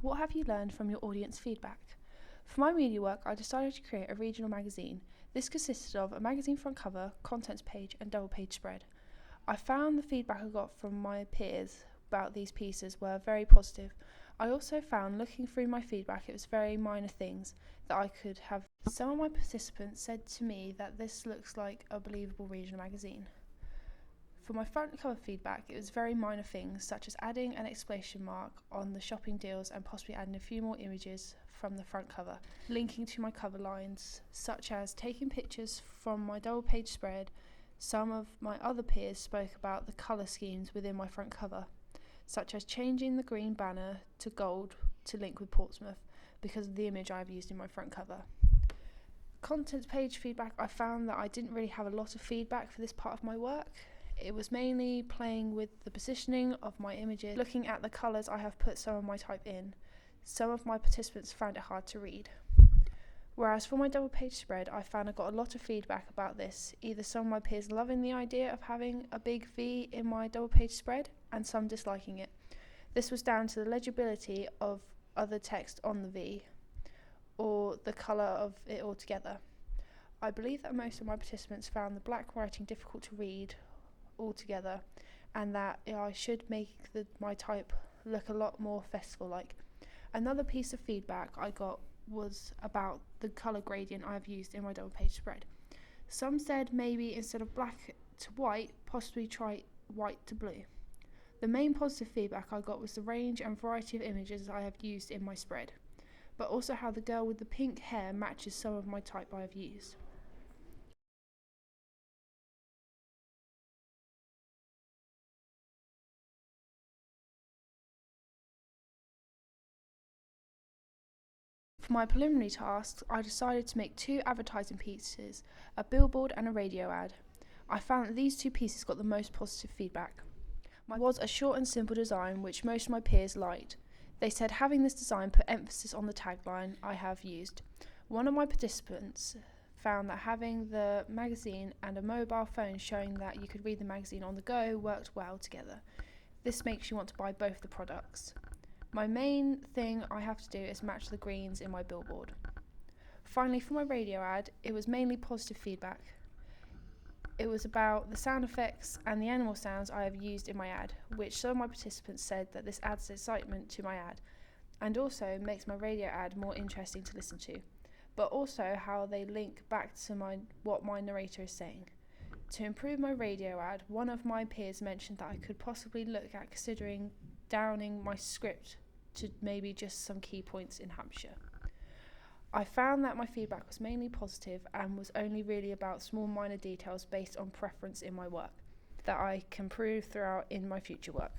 What have you learned from your audience feedback? For my media work, I decided to create a regional magazine. This consisted of a magazine front cover, contents page and double page spread. I found the feedback I got from my peers about these pieces were very positive. I also found, looking through my feedback, it was very minor things that I could have. Some of my participants said to me that this looks like a believable regional magazine. For my front cover feedback, it was very minor things such as adding an exclamation mark on the shopping deals and possibly adding a few more images from the front cover, linking to my cover lines, such as taking pictures from my double page spread. Some of my other peers spoke about the colour schemes within my front cover, such as changing the green banner to gold to link with Portsmouth because of the image I've used in my front cover. Content page feedback, I found that I didn't really have a lot of feedback for this part of my work. It was mainly playing with the positioning of my images, looking at the colours I have put some of my type in. Some of my participants found it hard to read. Whereas for my double page spread, I found I got a lot of feedback about this, either some of my peers loving the idea of having a big V in my double page spread and some disliking it. This was down to the legibility of other text on the V or the colour of it altogether. I believe that most of my participants found the black writing difficult to read altogether, and that I should make my type look a lot more festival-like. Another piece of feedback I got was about the colour gradient I have used in my double page spread. Some said maybe instead of black to white, possibly try white to blue. The main positive feedback I got was the range and variety of images I have used in my spread, but also how the girl with the pink hair matches some of my type I have used. For my preliminary tasks, I decided to make 2 advertising pieces, a billboard and a radio ad. I found that these 2 pieces got the most positive feedback. Mine was a short and simple design which most of my peers liked. They said having this design put emphasis on the tagline I have used. One of my participants found that having the magazine and a mobile phone showing that you could read the magazine on the go worked well together. This makes you want to buy both the products. My main thing I have to do is match the greens in my billboard. Finally, for my radio ad, it was mainly positive feedback. It was about the sound effects and the animal sounds I have used in my ad, which some of my participants said that this adds excitement to my ad and also makes my radio ad more interesting to listen to, but also how they link back to what my narrator is saying. To improve my radio ad, one of my peers mentioned that I could possibly look at considering downing my script to maybe just some key points in Hampshire. I found that my feedback was mainly positive and was only really about small minor details based on preference in my work that I can improve throughout in my future work.